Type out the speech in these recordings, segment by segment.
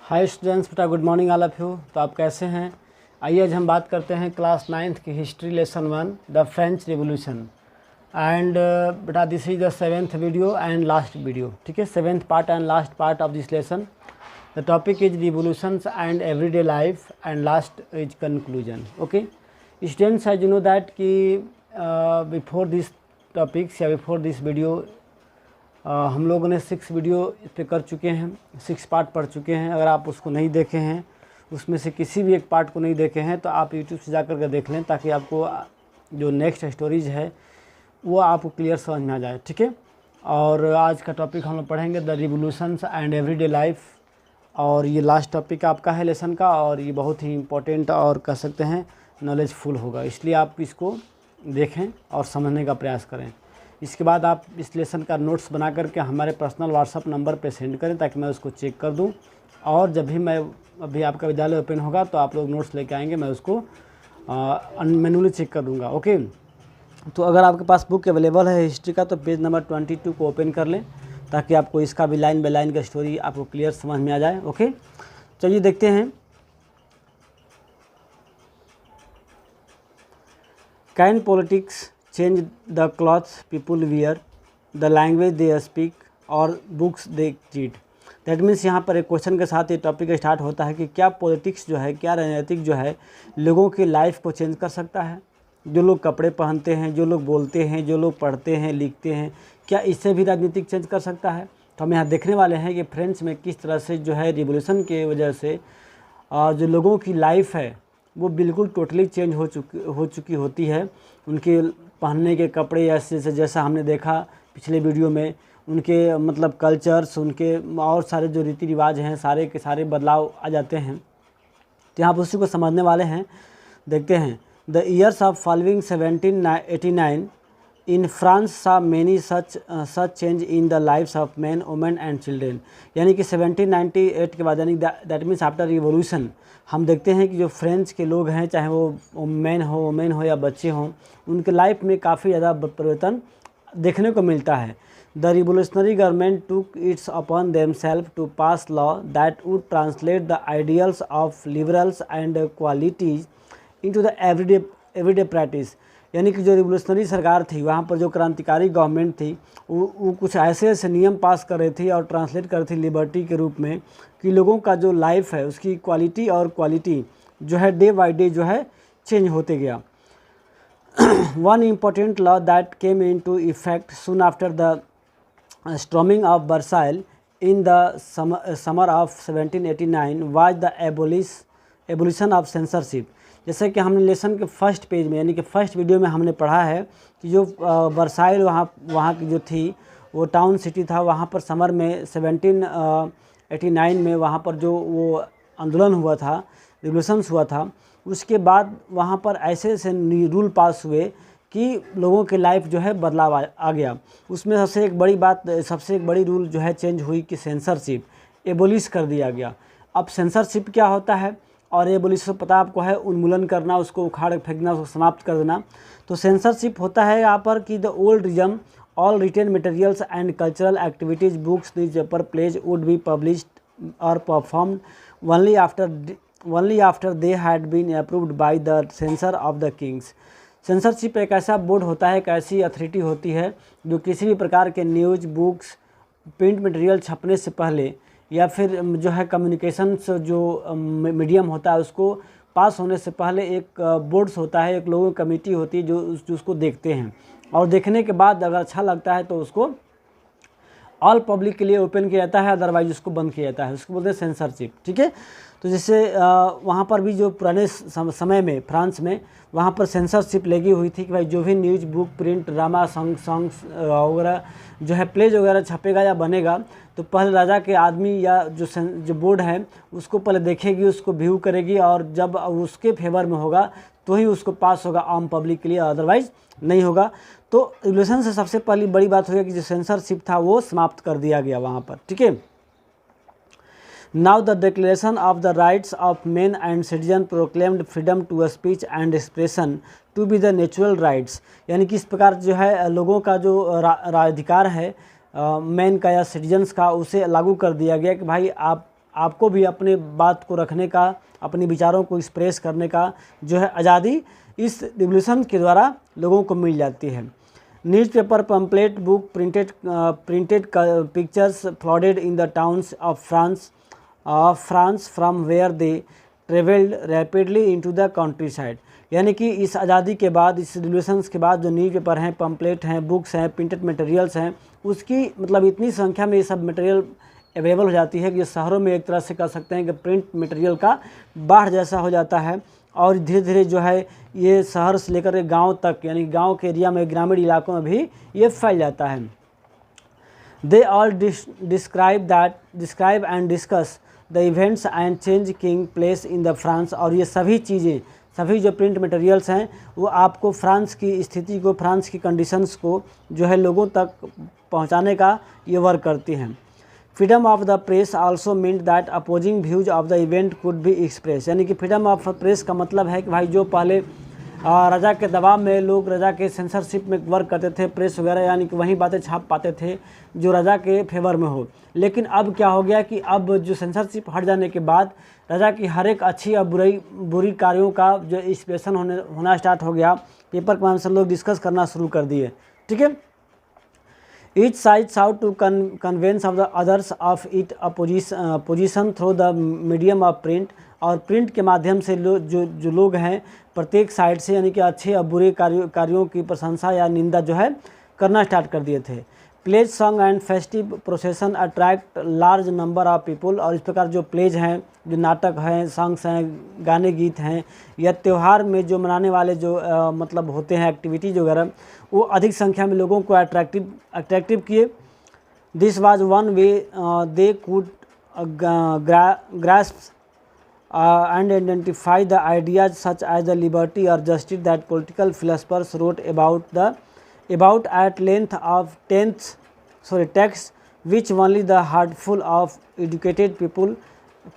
Hi students, बेटा good morning all of you. तो आप कैसे हैं? आइए आज हम बात करते हैं क्लास 9th की history lesson 1 the French revolution. And बेटा this is the 7th video and last video. ठीक है, 7th part and last part of this lesson. The topic is revolutions and everyday life and last is conclusion. Okay students, as you know that कि before this topics या before this video हम लोगों ने 6 video इस पर कर चुके हैं, 6 पार्ट पढ़ चुके हैं। अगर आप उसको नहीं देखे हैं, उसमें से किसी भी एक पार्ट को नहीं देखे हैं, तो आप यूट्यूब से जाकर के देख लें, ताकि आपको जो नेक्स्ट स्टोरीज है वो आपको क्लियर समझ में आ जाए। ठीक है, और आज का टॉपिक हम लोग पढ़ेंगे the revolutions and everyday life, और ये लास्ट टॉपिक आपका है लेसन का, और ये बहुत ही इम्पोर्टेंट और कह सकते हैं नॉलेजफुल होगा, इसलिए आप इसको देखें और समझने का प्रयास करें। इसके बाद आप इस लेसन का नोट्स बना करके हमारे पर्सनल व्हाट्सअप नंबर पे सेंड करें, ताकि मैं उसको चेक कर दूं, और जब भी अभी आपका विद्यालय ओपन होगा तो आप लोग नोट्स लेके आएंगे, मैं उसको मैनुअली चेक कर दूंगा। ओके, तो अगर आपके पास बुक अवेलेबल है हिस्ट्री का, तो पेज नंबर 22 को ओपन कर लें, ताकि आपको इसका भी लाइन बाई लाइन का स्टोरी आपको क्लियर समझ में आ जाए। ओके, चलिए देखते हैं। Can politics change the clothes people wear, the language they speak, और books they read। That means यहाँ पर एक क्वेश्चन के साथ ये टॉपिक स्टार्ट होता है कि क्या पॉलिटिक्स जो है, क्या राजनीतिक जो है लोगों की लाइफ को चेंज कर सकता है। जो लोग कपड़े पहनते हैं, जो लोग बोलते हैं, जो लोग पढ़ते हैं, लिखते हैं, क्या इससे भी राजनीतिक चेंज कर सकता है। तो हम यहाँ देखने वाले हैं कि फ्रेंच में किस तरह से जो है रिवोल्यूशन के वजह से जो लोगों की लाइफ है वो बिल्कुल टोटली चेंज हो चुकी होती है। उनके पहनने के कपड़े जैसा हमने देखा पिछले वीडियो में, उनके मतलब कल्चर्स, उनके और सारे जो रीति रिवाज हैं, सारे के सारे बदलाव आ जाते हैं। तो यहाँ पर उसी को समझने वाले हैं। देखते हैं। The years of following 1789 in France saw many such change in the lifes of man, women and children. यानी कि 1798 के बाद, यानी दैट मीन्स आफ्टर रिवोल्यूशन, हम देखते हैं कि जो फ्रेंच के लोग हैं, चाहे वो मैन हो, वुमेन हो या बच्चे हों, उनके लाइफ में काफ़ी ज़्यादा परिवर्तन देखने को मिलता है। The revolutionary government took its upon themself to pass law that would translate the ideals of liberals and qualities into the everyday practice. यानी कि जो रिवोल्यूशनरी सरकार थी, वहाँ पर जो क्रांतिकारी गवर्नमेंट थी, वो कुछ ऐसे नियम पास कर रही थी और ट्रांसलेट कर रही थी लिबर्टी के रूप में, कि लोगों का जो लाइफ है उसकी क्वालिटी और क्वालिटी जो है डे बाय डे जो है चेंज होते गया। One important law that came into effect soon after the storming of Versailles in the summer of 1789 was the abolition of censorship. जैसे कि हमने लेसन के फर्स्ट पेज में, यानी कि फर्स्ट वीडियो में हमने पढ़ा है कि जो वर्साइल वहाँ की जो थी, वो टाउन सिटी था, वहाँ पर समर में 1789 में वहाँ पर जो वो आंदोलन हुआ था, रिवोल्यूशंस हुआ था, उसके बाद वहाँ पर ऐसे रूल पास हुए कि लोगों के लाइफ जो है बदलाव आ गया। उसमें सबसे एक बड़ी रूल जो है चेंज हुई कि सेंसरशिप एबोलिश कर दिया गया। अब सेंसरशिप क्या होता है और एबोलिश पता आपको है, उन्मूलन करना, उसको उखाड़ फेंकना, उसको समाप्त कर देना। तो सेंसरशिप होता है यहाँ पर कि the old regime all written materials and cultural activities, books, newspaper, plays would be published or performed only after they had been approved by the censor of the kings। Censorship एक ऐसा board होता है, एक ऐसी authority होती है जो किसी भी प्रकार के न्यूज़, बुक्स, प्रिंट मटेरियल छपने से पहले, या फिर जो है कम्युनिकेशंस जो मीडियम होता है उसको पास होने से पहले एक बोर्ड्स होता है, एक लोगों की कमेटी होती है जो उसको देखते हैं, और देखने के बाद अगर अच्छा लगता है तो उसको ऑल पब्लिक के लिए ओपन किया जाता है, अदरवाइज उसको बंद किया जाता है। उसको बोलते हैं सेंसरशिप। ठीक है, तो जैसे वहाँ पर भी जो पुराने समय में फ्रांस में वहाँ पर सेंसरशिप लगी हुई थी कि भाई जो भी news, book, print, drama, songs वगैरह जो है प्लेज वगैरह छपेगा या बनेगा, तो पहले राजा के आदमी या जो बोर्ड है उसको पहले देखेगी, उसको व्यू करेगी, और जब उसके फेवर में होगा तो ही उसको पास होगा आम पब्लिक के लिए, अदरवाइज नहीं होगा। तो रिवोल्यूशन से सबसे पहली बड़ी बात हो कि जो सेंसरशिप था वो समाप्त कर दिया गया वहाँ पर। ठीक है। Now the declaration of the rights of man and citizen proclaimed freedom to speech and expression to be the natural rights. यानी कि इस प्रकार जो है लोगों का जो अधिकार है मैन का या सिटीजन्स का, उसे लागू कर दिया गया कि भाई आप आपको भी अपने बात को रखने का, अपने विचारों को एक्सप्रेस करने का जो है आज़ादी इस रिवोल्यूशन के द्वारा लोगों को मिल जाती है। Newspaper, pamphlet, book, printed pictures flooded in the towns of France from where they travelled rapidly into the countryside. यानी कि इस आज़ादी के बाद, इस रिवोल्यूशंस के बाद जो न्यूज़पेपर हैं, पम्पलेट हैं, बुक्स हैं, प्रिंटेड मटेरियल्स हैं, उसकी मतलब इतनी संख्या में ये सब मटेरियल अवेलेबल हो जाती है कि शहरों में एक तरह से कह सकते हैं कि प्रिंट मटेरियल का बाढ़ जैसा हो जाता है। और धीरे धीरे जो है ये शहर से लेकर के गांव तक, यानी गांव के एरिया में, ग्रामीण इलाकों में भी ये फैल जाता है। They all describe and discuss the events and change king place in the France. और ये सभी चीज़ें, सभी जो प्रिंट मटेरियल्स हैं वो आपको फ्रांस की स्थिति को, फ्रांस की कंडीशंस को जो है लोगों तक पहुंचाने का ये वर्क करती हैं। Freedom of the press also meant that opposing views of the event could be express. यानी कि फ्रीडम ऑफ प्रेस का मतलब है कि भाई जो पहले राजा के दबाव में लोग, राजा के सेंसरशिप में वर्क करते थे, प्रेस वगैरह, यानी कि वही बातें छाप पाते थे जो राजा के फेवर में हो। लेकिन अब क्या हो गया कि अब जो सेंसरशिप हट जाने के बाद राजा की हर एक अच्छी और बुरी कार्यों का जो एक्सप्रेशन होना स्टार्ट हो गया। पेपर के माध्यम से लोग डिस्कस करना शुरू कर दिए। ठीक है। Each side sought to convince of the others of its position through the medium of print। और प्रिंट के माध्यम से जो लोग हैं प्रत्येक साइड से, यानी कि अच्छे और बुरे कार्यों की प्रशंसा या निंदा जो है करना स्टार्ट कर दिए थे। Plays, song and festive procession attract large number of people. और इस प्रकार जो प्लेज हैं, जो नाटक हैं, सॉन्ग्स हैं, गाने गीत हैं, या त्यौहार में जो मनाने वाले जो मतलब होते हैं एक्टिविटीज वगैरह, वो अधिक संख्या में लोगों को अट्रैक्टिव किए। This was one way they could grasp and identify the ideas such as the liberty or justice that political philosophers wrote about at length of texts which only the heartful of educated people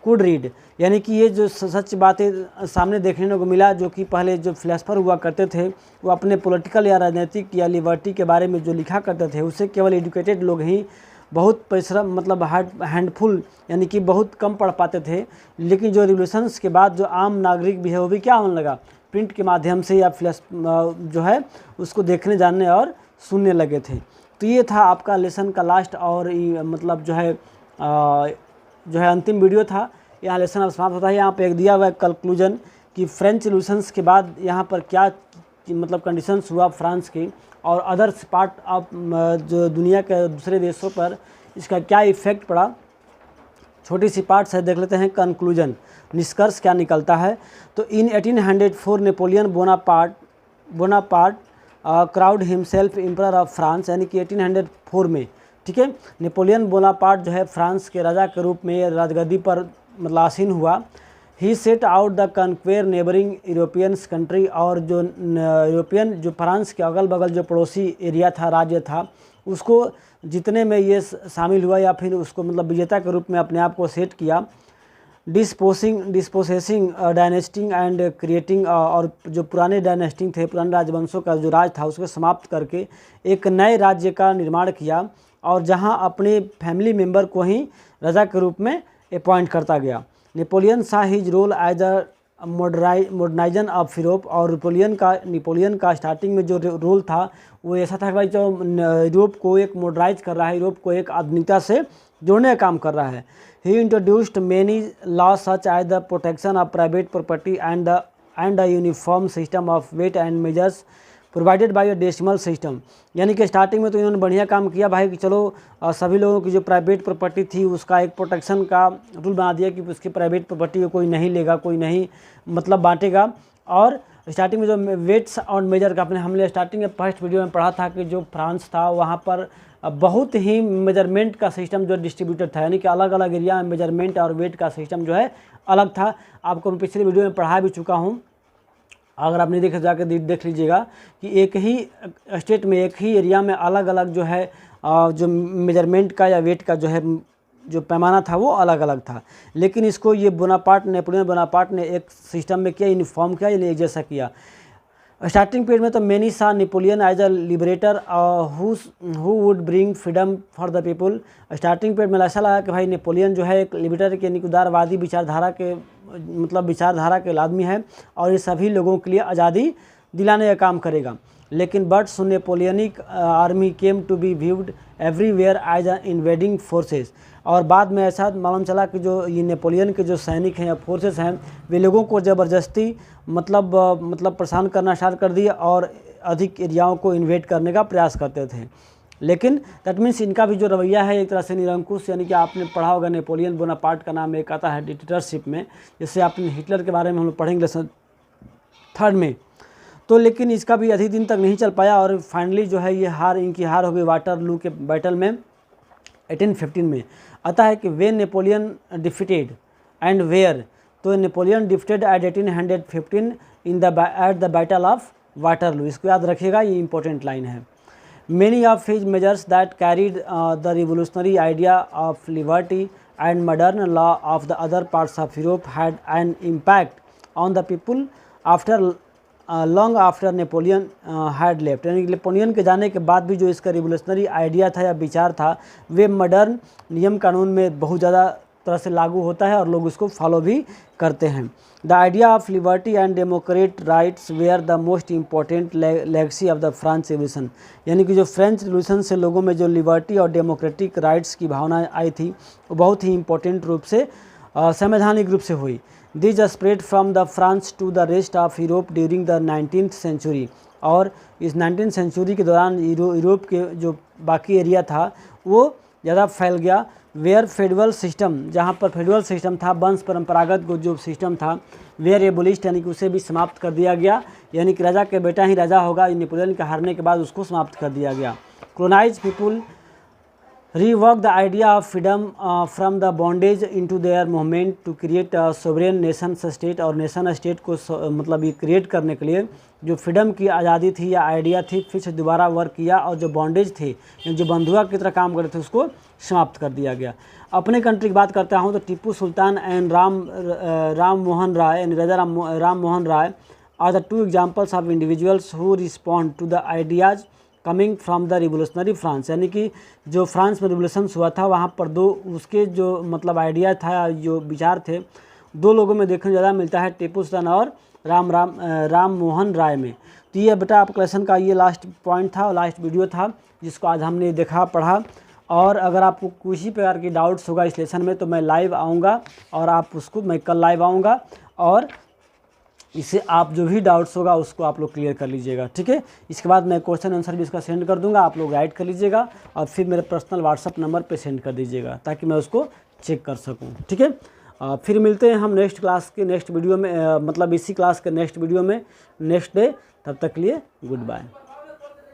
could read। यानी कि ये जो सच बातें सामने देखने को मिला, जो कि पहले जो फिलोसफर हुआ करते थे वो अपने पॉलिटिकल या राजनीतिक या लिबर्टी के बारे में जो लिखा करते थे उसे केवल एजुकेटेड लोग ही बहुत परिश्रम, मतलब हैंडफुल, यानी कि बहुत कम पढ़ पाते थे। लेकिन जो रिवोल्यूशंस के बाद जो आम नागरिक भी है वो भी क्या होने लगा, प्रिंट के माध्यम से या जो है उसको देखने, जानने और सुनने लगे थे। तो ये था आपका लेसन का लास्ट और मतलब जो है अंतिम वीडियो था। यहाँ लेसन अब समाप्त होता है। यहाँ पे एक दिया हुआ है कंक्लूजन कि फ्रेंच रिवोल्यूशंस के बाद यहाँ पर क्या मतलब कंडीशंस हुआ फ्रांस की, और अदर्स पार्ट ऑफ जो दुनिया के दूसरे देशों पर इसका क्या इफ़ेक्ट पड़ा। छोटी सी पार्ट्स है, देख लेते हैं कंक्लूजन, निष्कर्ष क्या निकलता है। तो इन 1804 Napoleon Bonaparte crowd himself emperor of France. यानी कि 1804 में, ठीक है, नेपोलियन बोनापार्ट जो है फ्रांस के राजा के रूप में राजगद्दी पर मतलब आसीन हुआ। He set out the conquer neighbouring Europeans country. और जो यूरोपियन, जो फ्रांस के अगल बगल जो पड़ोसी एरिया था, राज्य था, उसको जितने में ये शामिल हुआ या फिर उसको मतलब विजेता के रूप में अपने आप को सेट किया। डिस्पोसेसिंग डायनेस्टिंग एंड क्रिएटिंग। और जो पुराने डायनेस्टिंग थे, पुराने राजवंशों का जो राज था उसको समाप्त करके एक नए राज्य का निर्माण किया, और जहां अपने फैमिली मेंबर को ही राजा के रूप में अपॉइंट करता गया। Napoleon saw his role as a moderniser of Europe. और नेपोलियन का स्टार्टिंग में जो रोल था वो ऐसा था कि भाई जो यूरोप को एक मॉडर्नाइज कर रहा है, यूरोप को एक आधुनिकता से जोड़ने का काम कर रहा है। He introduced many laws such as the protection of private property and a uniform system of weight and measures provided by a decimal system. यानी कि स्टार्टिंग में तो इन्होंने बढ़िया काम किया भाई कि चलो सभी लोगों की जो प्राइवेट प्रॉपर्टी थी उसका एक प्रोटेक्शन का रूल बना दिया कि उसकी प्राइवेट प्रॉपर्टी को कोई नहीं लेगा, कोई नहीं मतलब बांटेगा। और स्टार्टिंग में जो वेट्स और मेजर का हमने स्टार्टिंग में फर्स्ट वीडियो में पढ़ा था कि जो फ्रांस था वहाँ पर बहुत ही मेजरमेंट का सिस्टम जो डिस्ट्रीब्यूटेड था, यानी कि अलग अलग एरिया में मेजरमेंट और वेट का सिस्टम जो है अलग था। आपको मैं पिछले वीडियो में पढ़ा भी चुका हूँ, अगर आप नहीं देखे जाकर देख लीजिएगा कि एक ही स्टेट में, एक ही एरिया में अलग अलग जो है जो मेजरमेंट का या वेट का जो है जो पैमाना था वो अलग अलग था। लेकिन इसको ये नेपोलियन बोनापार्ट ने एक सिस्टम में किया, यूनिफॉर्म किया, यानी एक जैसा किया। स्टार्टिंग पीरियड में तो many saw Napoleon as a liberator who would bring freedom for the people. Starting period में ऐसा लगा कि भाई नेपोलियन जो है एक लिबरेटर के उदारवादी विचारधारा के मतलब विचारधारा के आदमी है और ये सभी लोगों के लिए आज़ादी दिलाने का काम करेगा। लेकिन but so Napoleonic army came to be viewed everywhere as a invading forces. और बाद में ऐसा मालूम चला कि जो ये नेपोलियन के जो सैनिक हैं या फोर्सेस हैं वे लोगों को ज़बरदस्ती मतलब परेशान करना स्टार्ट कर दिया और अधिक एरियाओं को इन्वेड करने का प्रयास करते थे। लेकिन दैट मीन्स इनका भी जो रवैया है एक तरह से निरंकुश, यानी कि आपने पढ़ा होगा नेपोलियन बोनापार्ट का नाम एक आता है डिक्टेटरशिप में, जैसे आपने हिटलर के बारे में हम लोग पढ़ेंगे लेसन 3 में। तो लेकिन इसका भी अधिक दिन तक नहीं चल पाया और फाइनली जो है ये इनकी हार हो गई वाटरलू के बैटल में 1815 में। आता है कि वे नेपोलियन डिफीटेड एंड वेयर, तो Napoleon defeated at 1815 at the battle of Waterloo. इसको याद रखिएगा, ये इंपॉर्टेंट लाइन है। Many of his measures that carried the revolutionary idea of liberty and modern law of the other parts of Europe had an impact on the people after long after Napoleon had left। यानी Napoleon के जाने के बाद भी जो इसका revolutionary idea था या विचार था वे मॉडर्न नियम कानून में बहुत ज़्यादा तरह से लागू होता है और लोग उसको फॉलो भी करते हैं। The idea of liberty and democrat rights were the most important legacy of the French revolution. यानी कि जो फ्रेंच रिवोल्यूशन से लोगों में जो लिबर्टी और डेमोक्रेटिक राइट्स की भावना आई थी वो बहुत ही इम्पोर्टेंट रूप से संवैधानिक रूप से हुई। This spread from the France to the rest of Europe during the 19th century. और इस 19th सेंचुरी के दौरान यूरोप के जो बाकी एरिया था वो ज़्यादा फैल गया। वेयर फेडरल सिस्टम, जहाँ पर फेडरल सिस्टम था, वंश परंपरागत जो सिस्टम था, वेयर एबोलिस्ट यानी कि उसे भी समाप्त कर दिया गया। यानी कि राजा के बेटा ही राजा होगा, नेपोलियन के हारने के बाद उसको समाप्त कर दिया गया। Colonise people rework the idea of freedom from the bondage into their movement to create a sovereign nation state। और नेशन स्टेट को मतलब ये क्रिएट करने के लिए जो फ्रीडम की आज़ादी थी या आइडिया थी फिर से दोबारा वर्क किया और जो बॉन्डेज थे जो बंधुआ की तरह काम करते थे उसको समाप्त कर दिया गया। अपने कंट्री की बात करता हूँ तो टीपू सुल्तान एंड राम मोहन राय यानी Raja Ram Mohan Roy are the 2 examples of individuals who respond to the ideas coming from the revolutionary France. यानी कि जो फ्रांस में रिवोल्यूशन हुआ था वहाँ पर उसके जो मतलब आइडिया था जो विचार थे 2 लोगों में देखने ज़्यादा मिलता है, टीपू सुल्तान और राम मोहन राय में। तो ये बेटा आपका लेसन का ये लास्ट पॉइंट था और लास्ट वीडियो था जिसको आज हमने देखा पढ़ा। और अगर आपको किसी प्रकार की डाउट्स होगा इस लेसन में तो मैं लाइव आऊँगा और मैं कल लाइव आऊँगा और इससे आप जो भी डाउट्स होगा उसको आप लोग क्लियर कर लीजिएगा, ठीक है। इसके बाद मैं क्वेश्चन आंसर भी इसका सेंड कर दूंगा, आप लोग राइट कर लीजिएगा और फिर मेरे पर्सनल व्हाट्सअप नंबर पे सेंड कर दीजिएगा ताकि मैं उसको चेक कर सकूं, ठीक है। फिर मिलते हैं हम नेक्स्ट क्लास के नेक्स्ट वीडियो में, मतलब इसी क्लास के नेक्स्ट वीडियो में नेक्स्ट डे। तब तक के लिए गुड बाय।